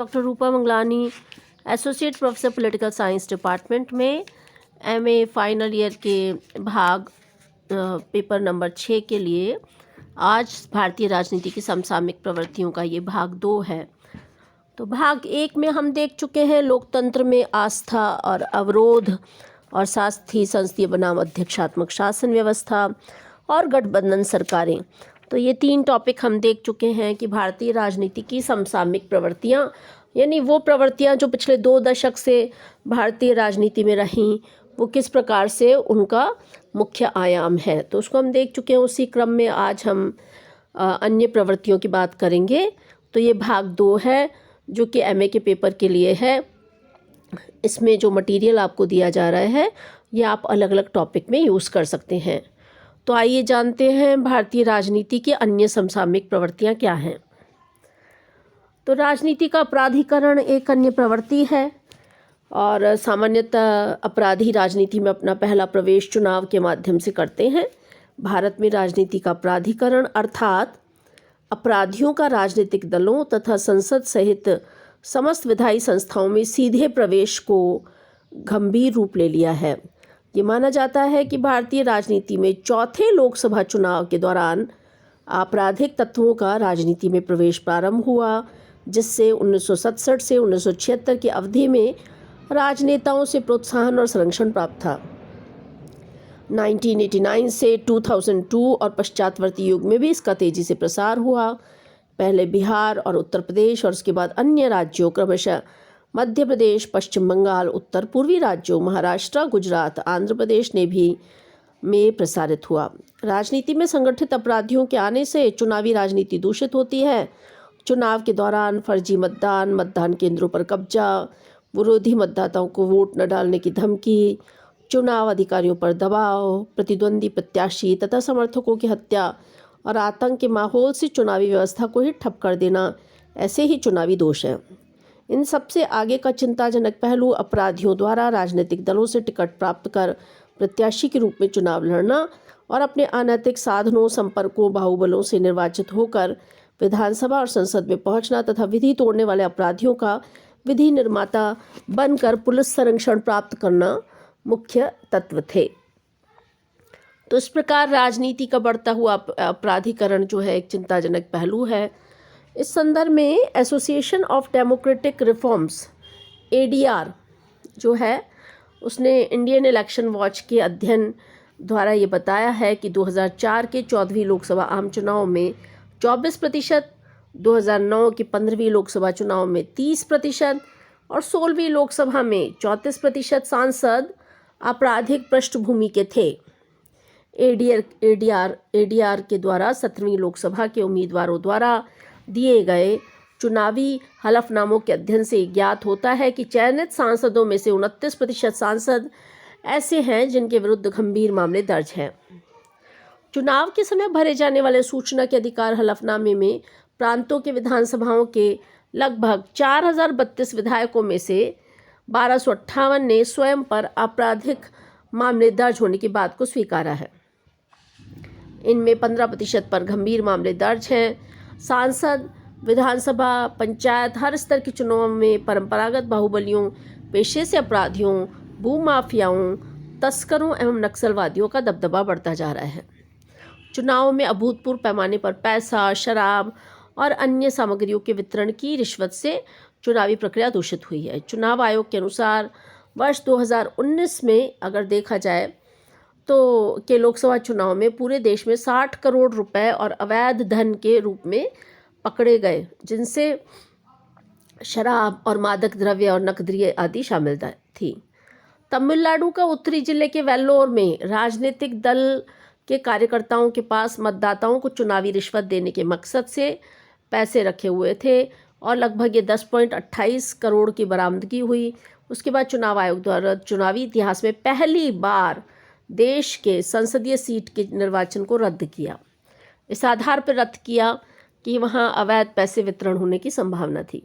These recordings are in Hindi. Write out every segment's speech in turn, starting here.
Doctor Rupa Mangalani, associate professor political science department में एमए फाइनल ईयर के भाग पेपर नंबर 6 के लिए आज भारतीय राजनीति की समसामयिक प्रवृत्तियों का ये भाग 2 है। तो भाग 1 में हम देख चुके हैं लोकतंत्र में आस्था और अवरोध और साथ ही संसदीय बनाम अध्यक्षात्मक शासन व्यवस्था और गठबंधन सरकारें। तो ये 3 टॉपिक हम देख चुके हैं कि भारतीय राजनीति की समसामयिक प्रवृत्तियां, यानी वो प्रवृत्तियां जो पिछले 2 दशक से भारतीय राजनीति में रहीं, वो किस प्रकार से उनका मुख्य आयाम है, तो उसको हम देख चुके हैं। उसी क्रम में आज हम अन्य प्रवृत्तियों की बात करेंगे। तो ये भाग 2 है जो कि एमए के पेपर के लिए है। इसमें जो मटेरियल आपको दिया जा रहा है ये आप अलग अलग टॉपिक में यूज़ कर सकते हैं। तो आइए जानते हैं भारतीय राजनीति की अन्य समसामयिक प्रवृत्तियां क्या हैं। तो राजनीति का अपराधीकरण एक अन्य प्रवृत्ति है और सामान्यतः अपराधी राजनीति में अपना पहला प्रवेश चुनाव के माध्यम से करते हैं। भारत में राजनीति का अपराधीकरण अर्थात अपराधियों का राजनीतिक दलों तथा संसद सहित समस्त विधायी संस्थाओं में सीधे प्रवेश को गंभीर रूप ले लिया है। ये माना जाता है कि भारतीय राजनीति में चौथे लोकसभा चुनाव के दौरान आपराधिक तत्वों का राजनीति में प्रवेश प्रारंभ हुआ, जिससे 1967 से 1976 की अवधि में राजनेताओं से प्रोत्साहन और संरक्षण प्राप्त था। 1989 से 2002 और पश्चातवर्ती युग में भी इसका तेजी से प्रसार हुआ। पहले बिहार और उत्तर प्रदेश और उसके बाद अन्य राज्यों क्रमशः मध्य प्रदेश, पश्चिम बंगाल, उत्तर पूर्वी राज्यों, महाराष्ट्र, गुजरात, आंध्र प्रदेश ने भी में प्रसारित हुआ। राजनीति में संगठित अपराधियों के आने से चुनावी राजनीति दूषित होती है। चुनाव के दौरान फर्जी मतदान, मतदान केंद्रों पर कब्जा, विरोधी मतदाताओं को वोट न डालने की धमकी, चुनाव अधिकारियों पर दबाव, प्रतिद्वंदी प्रत्याशी तथा समर्थकों की हत्या और आतंक के माहौल से चुनावी व्यवस्था को ही ठप कर देना, ऐसे ही चुनावी दोष हैं। इन सबसे आगे का चिंताजनक पहलू अपराधियों द्वारा राजनीतिक दलों से टिकट प्राप्त कर प्रत्याशी के रूप में चुनाव लड़ना और अपने अनैतिक साधनों, संपर्कों, बाहुबलों से निर्वाचित होकर विधानसभा और संसद में पहुंचना तथा विधि तोड़ने वाले अपराधियों का विधि निर्माता बनकर पुलिस संरक्षण प्राप्त करना मुख्य तत्व थे। तो इस प्रकार राजनीति का बढ़ता हुआ अपराधीकरण जो है एक चिंताजनक पहलू है। इस संदर्भ में association of democratic reforms ADR जो है उसने इंडियन इलेक्शन वॉच के अध्ययन द्वारा ये बताया है कि 2004 के 14वीं लोकसभा आम चुनाव में 24%, 2009 के 15वीं लोकसभा चुनाव में 30% और 16वीं लोकसभा में 34% सांसद आपराधिक पृष्ठभूमि के थे। एडीआर के द्वारा 17वीं लोकसभा के उम्मीदवारों द्वारा दिए गए चुनावी हलफनामों के अध्ययन से ज्ञात होता है कि चयनित सांसदों में से 29% सांसद ऐसे हैं जिनके विरुद्ध गंभीर मामले दर्ज हैं। चुनाव के समय भरे जाने वाले सूचना के अधिकार हलफनामे में प्रांतों के विधानसभाओं के लगभग 4032 विधायकों में से 1258 ने स्वयं पर आपराधिक मामले दर्ज होने की बात को स्वीकारा है। इनमें 15% पर गंभीर मामले दर्ज हैं। सांसद, विधानसभा, पंचायत हर स्तर के चुनाव में परंपरागत बाहुबलियों, पेशे से अपराधियों, भूमाफियाओं, तस्करों एवं नक्सलवादियों का दबदबा बढ़ता जा रहा है। चुनाव में अभूतपूर्व पैमाने पर पैसा, शराब और अन्य सामग्रियों के वितरण की रिश्वत से चुनावी प्रक्रिया दूषित हुई है। चुनाव आयोग के अनुसार वर्ष 2019 में अगर देखा जाए तो के लोकसभा चुनाव में पूरे देश में 60 करोड़ रुपए और अवैध धन के रूप में पकड़े गए, जिनसे शराब और मादक द्रव्य और नकदी आदि शामिल थी। तमिलनाडु का उत्तरी जिले के वेल्लोर में राजनीतिक दल के कार्यकर्ताओं के पास मतदाताओं को चुनावी रिश्वत देने के मकसद से पैसे रखे हुए थे और लगभग ये 10.28 करोड़ की बरामदगी हुई। उसके बाद चुनाव आयोग द्वारा चुनावी इतिहास में पहली बार देश के संसदीय सीट के निर्वाचन को रद्द किया। इस आधार पर रद्द किया कि वहाँ अवैध पैसे वितरण होने की संभावना थी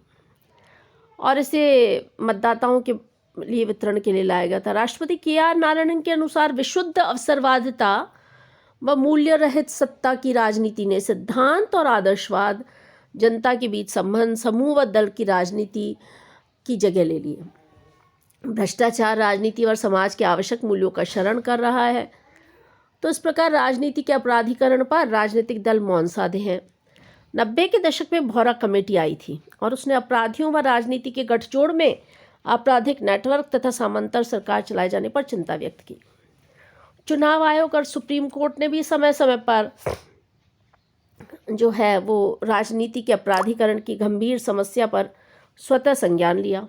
और इसे मतदाताओं के लिए वितरण के लिए लाया गया था। राष्ट्रपति KR नारायणन के अनुसार विशुद्ध अवसरवादिता व मूल्य रहित सत्ता की राजनीति ने सिद्धांत और आदर्शवाद जनता के बीच संबंध, समूहबद्ध दल की राजनीति की जगह ले लिए। भ्रष्टाचार राजनीति और समाज के आवश्यक मूल्यों का क्षरण कर रहा है। तो इस प्रकार राजनीति के अपराधीकरण पर राजनीतिक दल मौन साधे हैं। 90 के दशक में भौरा कमेटी आई थी और उसने अपराधियों व राजनीति के गठजोड़ में आपराधिक नेटवर्क तथा सामंतर सरकार चलाए जाने पर चिंता व्यक्त की। चुनाव आयोग और सुप्रीम कोर्ट ने भी समय समय पर जो है वो राजनीति के अपराधीकरण की गंभीर समस्या पर स्वतः संज्ञान लिया।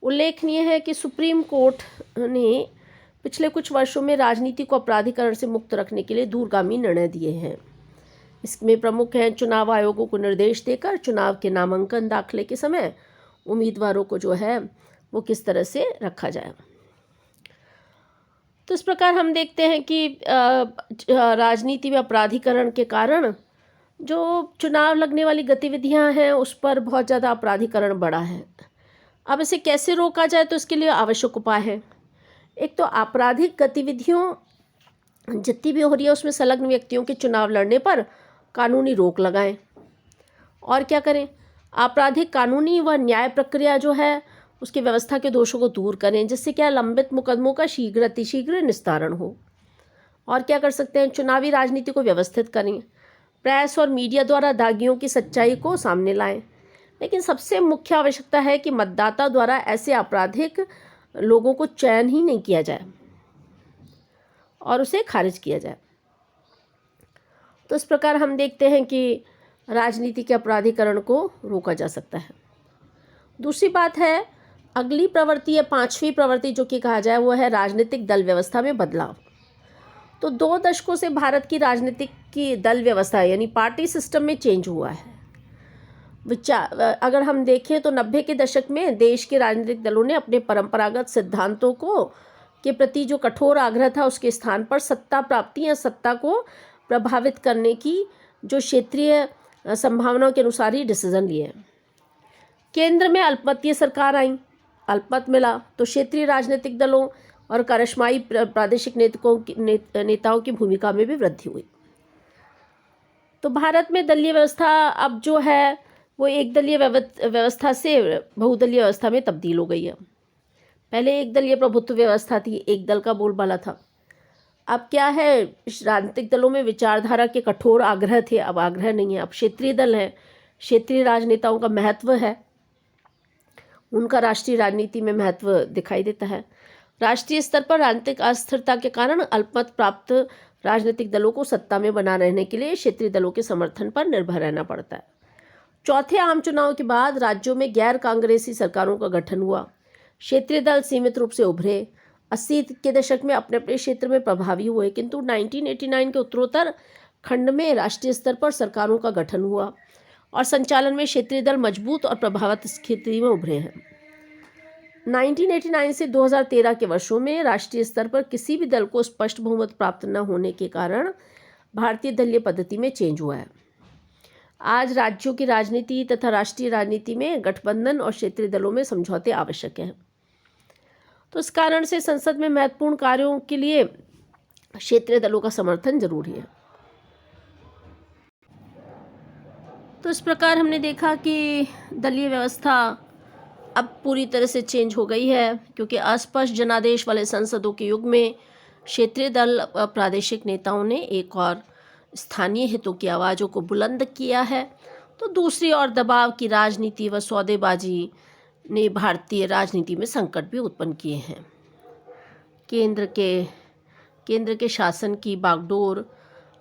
उल्लेखनीय है कि सुप्रीम कोर्ट ने पिछले कुछ वर्षों में राजनीति को अपराधीकरण से मुक्त रखने के लिए दूरगामी निर्णय दिए हैं। इसमें प्रमुख हैं चुनाव आयोगों को निर्देश देकर चुनाव के नामांकन दाखिले के समय उम्मीदवारों को जो है वो किस तरह से रखा जाए। तो इस प्रकार हम देखते हैं कि राजनीति में अपराधीकरण के कारण जो चुनाव लगने वाली गतिविधियां हैं उस पर बहुत ज़्यादा अपराधीकरण बढ़ा है। अब इसे कैसे रोका जाए, तो इसके लिए आवश्यक उपाय है। एक तो आपराधिक गतिविधियों जितनी भी हो रही है उसमें संलग्न व्यक्तियों के चुनाव लड़ने पर कानूनी रोक लगाएं। और क्या करें, आपराधिक कानूनी व न्याय प्रक्रिया जो है उसकी व्यवस्था के दोषों को दूर करें, जिससे क्या लंबित मुकदमों का अतिशीघ्र निस्तारण हो। और क्या कर सकते हैं, चुनावी राजनीति को व्यवस्थित करें, प्रेस और मीडिया द्वारा दागियों की सच्चाई को सामने लाएं। लेकिन सबसे मुख्य आवश्यकता है कि मतदाता द्वारा ऐसे आपराधिक लोगों को चयन ही नहीं किया जाए और उसे खारिज किया जाए। तो इस प्रकार हम देखते हैं कि राजनीति के अपराधीकरण को रोका जा सकता है। दूसरी बात है, अगली प्रवृत्ति या पांचवी प्रवृत्ति जो कि कहा जाए वो है राजनीतिक दल व्यवस्था में बदलाव। तो 2 दशकों से भारत की राजनीतिक की दल व्यवस्था यानी पार्टी सिस्टम में चेंज हुआ है। अगर हम देखें तो 90 के दशक में देश के राजनीतिक दलों ने अपने परंपरागत सिद्धांतों को के प्रति जो कठोर आग्रह था उसके स्थान पर सत्ता प्राप्ति या सत्ता को प्रभावित करने की जो क्षेत्रीय संभावनाओं के अनुसार ही डिसीजन लिए। केंद्र में अल्पमतीय सरकार आई, अल्पमत मिला तो क्षेत्रीय राजनीतिक दलों और करिश्माई प्रादेशिक नेताओं की भूमिका में भी वृद्धि हुई। तो भारत में दलीय व्यवस्था अब जो है वो एक दलीय व्यवस्था से बहुदलीय व्यवस्था में तब्दील हो गई है। पहले एक दलीय प्रभुत्व व्यवस्था थी, एक दल का बोलबाला था। अब क्या है, राजनीतिक दलों में विचारधारा के कठोर आग्रह थे, अब आग्रह नहीं है, अब क्षेत्रीय दल है। क्षेत्रीय राजनेताओं का महत्व है, उनका राष्ट्रीय राजनीति में महत्व दिखाई देता है। राष्ट्रीय स्तर पर राजनीतिक अस्थिरता के कारण अल्पमत प्राप्त राजनीतिक दलों को सत्ता में बना रहने के लिए क्षेत्रीय दलों के समर्थन पर निर्भर रहना पड़ता है। चौथे आम चुनाव के बाद राज्यों में गैर कांग्रेसी सरकारों का गठन हुआ। क्षेत्रीय दल सीमित रूप से उभरे, 80 के दशक में अपने अपने क्षेत्र में प्रभावी हुए, किंतु 1989 के उत्तरोत्तर खंड में राष्ट्रीय स्तर पर सरकारों का गठन हुआ और संचालन में क्षेत्रीय दल मजबूत और प्रभावित स्थिति में उभरे हैं। 1989 से 2013 के वर्षों में राष्ट्रीय स्तर पर किसी भी दल को स्पष्ट बहुमत प्राप्त न होने के कारण भारतीय दलीय पद्धति में चेंज हुआ है। आज राज्यों की राजनीति तथा राष्ट्रीय राजनीति में गठबंधन और क्षेत्रीय दलों में समझौते आवश्यक हैं। तो इस कारण से संसद में महत्वपूर्ण कार्यों के लिए क्षेत्रीय दलों का समर्थन जरूरी है। तो इस प्रकार हमने देखा कि दलीय व्यवस्था अब पूरी तरह से चेंज हो गई है, क्योंकि अस्पष्ट जनादेश वाले संसदों के युग में क्षेत्रीय दल प्रादेशिक नेताओं ने एक और स्थानीय हितों की आवाज़ों को बुलंद किया है। तो दूसरी ओर दबाव की राजनीति व सौदेबाजी ने भारतीय राजनीति में संकट भी उत्पन्न किए हैं। केंद्र के शासन की बागडोर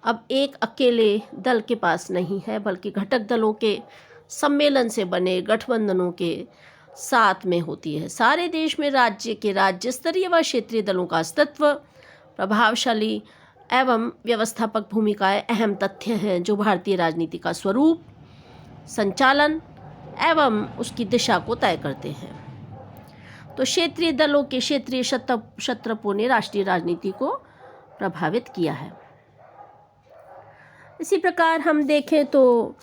अब एक अकेले दल के पास नहीं है, बल्कि घटक दलों के सम्मेलन से बने गठबंधनों के साथ में होती है। सारे देश में राज्य स्तरीय व क्षेत्रीय दलों का अस्तित्व, प्रभावशाली एवं व्यवस्थापक भूमिकाएं अहम तथ्य हैं जो भारतीय राजनीति का स्वरूप, संचालन एवं उसकी दिशा को तय करते हैं। तो क्षेत्रीय दलों के क्षेत्रीय क्षत्रपों ने राष्ट्रीय राजनीति को प्रभावित किया है। इसी प्रकार हम देखें तो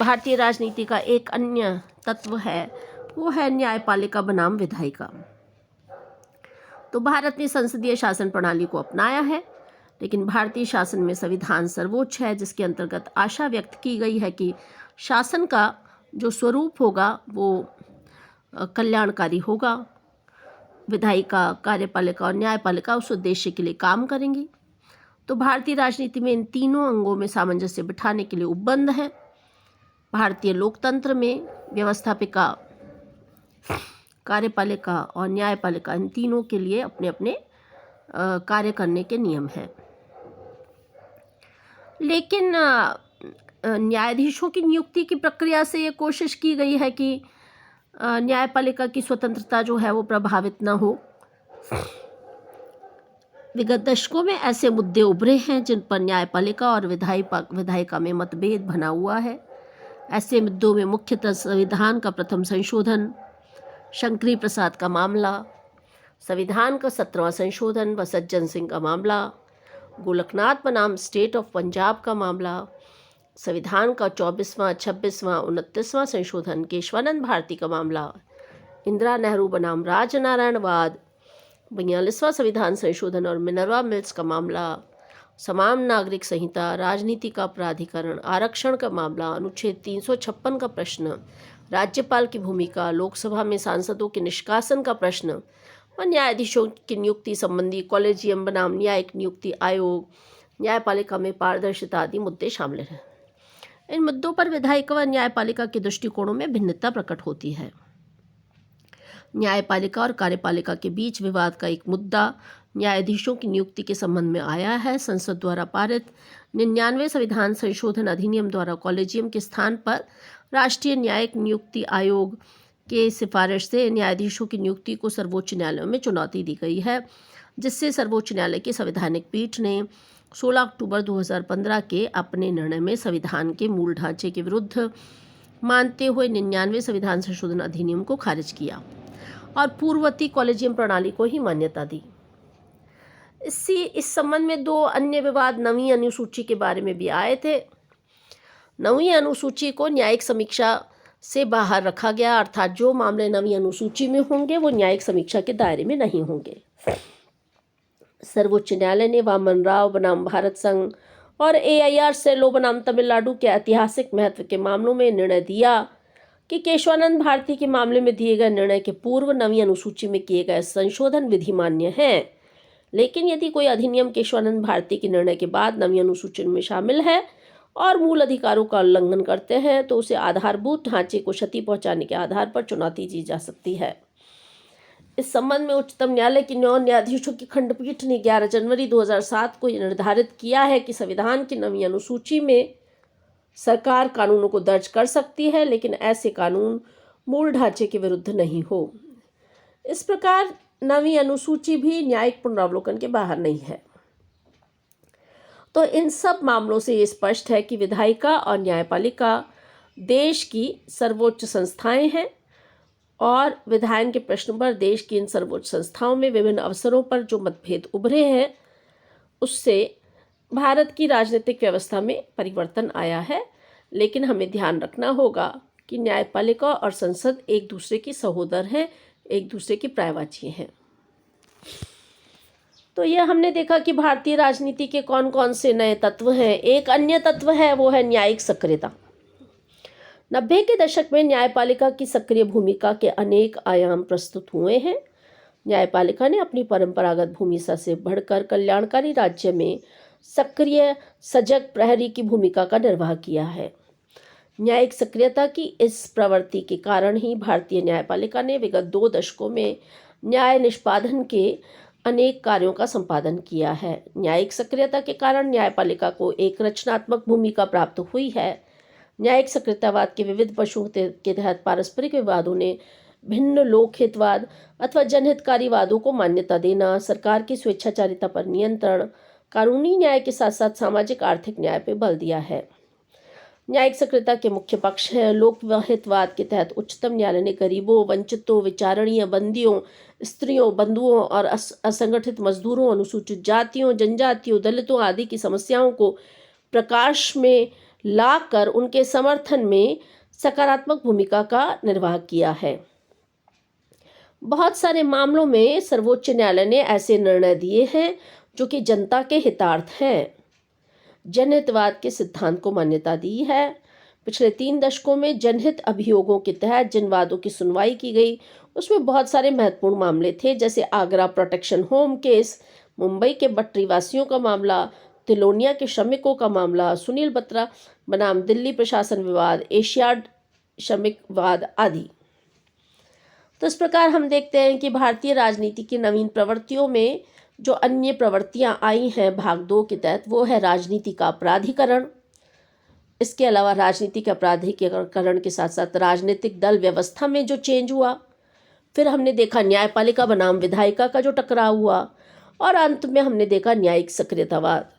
भारतीय राजनीति का एक अन्य तत्व है, वो है न्यायपालिका बनाम विधायिका। तो भारत ने संसदीय शासन प्रणाली को अपनाया है, लेकिन भारतीय शासन में संविधान सर्वोच्च है, जिसके अंतर्गत आशा व्यक्त की गई है कि शासन का जो स्वरूप होगा वो कल्याणकारी होगा। विधायिका, कार्यपालिका और न्यायपालिका उस उद्देश्य के लिए काम करेंगी। तो भारतीय राजनीति में इन तीनों अंगों में सामंजस्य बिठाने के लिए उपबंध है। भारतीय लोकतंत्र में व्यवस्थापिका, कार्यपालिका और न्यायपालिका इन तीनों के लिए अपने अपने कार्य करने के नियम हैं। लेकिन न्यायाधीशों की नियुक्ति की प्रक्रिया से ये कोशिश की गई है कि न्यायपालिका की स्वतंत्रता जो है वो प्रभावित न हो। विगत दशकों में ऐसे मुद्दे उभरे हैं जिन पर न्यायपालिका और विधायिका में मतभेद बना हुआ है। ऐसे मुद्दों में मुख्यतः संविधान का प्रथम संशोधन, शंकरी प्रसाद का मामला, संविधान का 17वां संशोधन व सज्जन सिंह का मामला, गोलकनाथ बनाम स्टेट ऑफ पंजाब का मामला, संविधान का 24वां, 26वां, 29वां संशोधन, केशवानंद भारती का मामला, इंदिरा नेहरू बनाम राजनारायणवाद, 42वां संविधान संशोधन और मिनर्वा मिल्स का मामला, समान नागरिक संहिता, राजनीति का प्राधिकरण, आरक्षण का मामला, अनुच्छेद 356 का प्रश्न, राज्यपाल की भूमिका, लोकसभा में सांसदों के निष्कासन का प्रश्न और न्यायाधीशों की नियुक्ति संबंधी कॉलेजियम बनाम न्यायिक नियुक्ति आयोग, न्यायपालिका में पारदर्शिता आदि मुद्दे शामिल हैं। इन मुद्दों पर विधायिका व न्यायपालिका के दृष्टिकोणों में भिन्नता प्रकट होती है। न्यायपालिका और कार्यपालिका के बीच विवाद का एक मुद्दा न्यायाधीशों की नियुक्ति के संबंध में आया है। संसद द्वारा पारित 99वें संविधान संशोधन अधिनियम द्वारा कॉलेजियम के स्थान पर राष्ट्रीय न्यायिक नियुक्ति आयोग के सिफारिश से न्यायाधीशों की नियुक्ति को सर्वोच्च न्यायालय में चुनौती दी गई है, जिससे सर्वोच्च न्यायालय की संवैधानिक पीठ ने 16 अक्टूबर 2015 के अपने निर्णय में संविधान के मूल ढांचे के विरुद्ध मानते हुए 99वें संविधान संशोधन अधिनियम को खारिज किया और पूर्ववर्ती कॉलेजियम प्रणाली को ही मान्यता दी। इस संबंध में दो अन्य विवाद 9वीं अनुसूची के बारे में भी आए थे। 9वीं अनुसूची को न्यायिक समीक्षा से बाहर रखा गया, अर्थात जो मामले 9वीं अनुसूची में होंगे वो न्यायिक समीक्षा के दायरे में नहीं होंगे। सर्वोच्च न्यायालय ने वामन राव बनाम भारत संघ और AIR सेलो बनाम तमिलनाडु के ऐतिहासिक महत्व के मामलों में निर्णय दिया कि केशवानंद भारती के मामले में दिए गए निर्णय के पूर्व 9वीं अनुसूची में किए गए संशोधन विधिमान्य हैं। लेकिन यदि कोई अधिनियम केशवानंद भारती के निर्णय के बाद 9वीं अनुसूची में शामिल है और मूल अधिकारों का उल्लंघन करते हैं तो उसे आधारभूत ढांचे को क्षति पहुंचाने के आधार पर चुनौती दी जा सकती है। इस संबंध में उच्चतम न्यायालय की 9 न्यायाधीशों की खंडपीठ ने 11 जनवरी 2007 को निर्धारित किया है कि संविधान की 9वीं अनुसूची में सरकार कानूनों को दर्ज कर सकती है, लेकिन ऐसे कानून मूल ढांचे के विरुद्ध नहीं हो। इस प्रकार 9वीं अनुसूची भी न्यायिक पुनरावलोकन के बाहर नहीं है। तो इन सब मामलों से ये स्पष्ट है कि विधायिका और न्यायपालिका देश की सर्वोच्च संस्थाएं हैं और विधायन के प्रश्न पर देश की इन सर्वोच्च संस्थाओं में विभिन्न अवसरों पर जो मतभेद उभरे हैं उससे भारत की राजनीतिक व्यवस्था में परिवर्तन आया है। लेकिन हमें ध्यान रखना होगा कि न्यायपालिका और संसद एक दूसरे की सहोदर हैं, एक दूसरे की पर्यायवाची हैं। तो यह हमने देखा कि भारतीय राजनीति के कौन कौन से नए तत्व हैं। एक अन्य तत्व है वो है न्यायिक सक्रियता। 90 के दशक में न्यायपालिका की सक्रिय भूमिका के अनेक आयाम प्रस्तुत हुए हैं। न्यायपालिका ने अपनी परंपरागत भूमिका से बढ़कर कल्याणकारी राज्य में सक्रिय सजग प्रहरी की भूमिका का निर्वाह किया है। न्यायिक सक्रियता की इस प्रवृत्ति के कारण ही भारतीय न्यायपालिका ने विगत 2 दशकों में न्याय निष्पादन के अनेक कार्यों का संपादन किया है। न्यायिक सक्रियता के कारण न्यायपालिका को एक रचनात्मक भूमिका प्राप्त हुई है। न्यायिक सक्रियतावाद के विविध पक्षों के तहत पारस्परिक विवादों ने भिन्न लोकहितवाद अथवा जनहितकारी वादों को मान्यता देना, सरकार की स्वेच्छाचारिता पर नियंत्रण, कानूनी न्याय के साथ साथ सामाजिक आर्थिक न्याय पर बल दिया है। न्यायिक सक्रियता के मुख्य पक्ष हैं लोकहितवाद के तहत उच्चतम न्यायालय ने गरीबों, वंचितों, विचारणीय बंदियों, स्त्रियों, बंधुओं और असंगठित मजदूरों, अनुसूचित जातियों, जनजातियों, दलितों आदि की समस्याओं को प्रकाश में लाकर उनके समर्थन में सकारात्मक भूमिका का निर्वाह किया है। बहुत सारे मामलों में सर्वोच्च न्यायालय ने ऐसे निर्णय दिए हैं जो कि जनता के हितार्थ हैं। जनहितवाद के सिद्धांत को मान्यता दी है। पिछले 3 दशकों में जनहित अभियोगों के तहत जिन वादों की सुनवाई की गई उसमें बहुत सारे महत्वपूर्ण मामले थे, जैसे Agra protection home case, Mumbai के बट्टी वासियों का मामला, तिलोनिया के श्रमिकों का मामला, सुनील बत्रा बनाम दिल्ली प्रशासन विवाद, एशियाड श्रमिक वाद आदि। तो इस प्रकार हम देखते हैं कि भारतीय राजनीति की नवीन प्रवृत्तियों में जो अन्य प्रवृत्तियां आई हैं भाग 2 के तहत, वो है राजनीति का अपराधीकरण। इसके अलावा राजनीतिक अपराधीकरण के साथ साथ राजनीतिक दल व्यवस्था में जो चेंज हुआ, फिर हमने देखा न्यायपालिका बनाम विधायिका का जो टकराव हुआ, और अंत में हमने देखा न्यायिक सक्रियतावाद।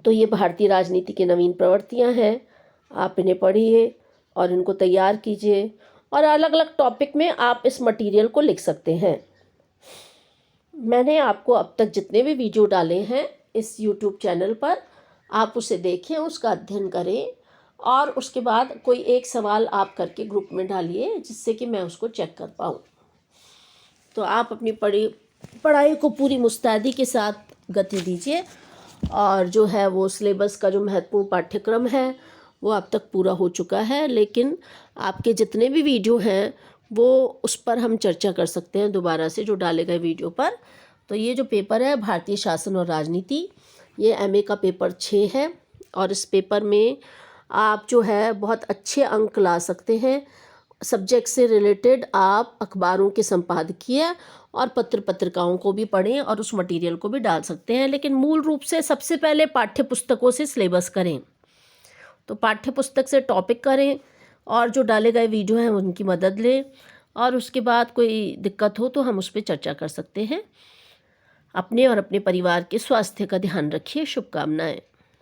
तो ये भारतीय राजनीति की नवीन प्रवृत्तियां हैं। आप इन्हें पढ़िए और इनको तैयार कीजिए, और अलग अलग टॉपिक में आप इस मटेरियल को लिख सकते हैं। मैंने आपको अब तक जितने भी वीडियो डाले हैं इस YouTube चैनल पर, आप उसे देखें, उसका अध्ययन करें, और उसके बाद कोई एक सवाल आप करके ग्रुप में डालिए जिससे कि मैं उसको चेक कर पाऊँ। तो आप अपनी पढ़ाई को पूरी मुस्तैदी के साथ गति दीजिए, और जो है वो सिलेबस का जो महत्वपूर्ण पाठ्यक्रम है वो अब तक पूरा हो चुका है, लेकिन आपके जितने भी वीडियो हैं वो उस पर हम चर्चा कर सकते हैं दोबारा से जो डाले गए वीडियो पर। तो ये जो पेपर है भारतीय शासन और राजनीति, ये MA का पेपर 6 है, और इस पेपर में आप जो है बहुत अच्छे अंक ला सकते हैं। सब्जेक्ट से रिलेटेड आप अखबारों के संपादकीय और पत्र पत्रिकाओं को भी पढ़ें और उस मटेरियल को भी डाल सकते हैं, लेकिन मूल रूप से सबसे पहले पाठ्य पुस्तकों से सिलेबस करें। तो पाठ्य पुस्तक से टॉपिक करें और जो डाले गए वीडियो हैं उनकी मदद लें, और उसके बाद कोई दिक्कत हो तो हम उस पर चर्चा कर सकते हैं। अपने और अपने परिवार के स्वास्थ्य का ध्यान रखिए। शुभकामनाएं।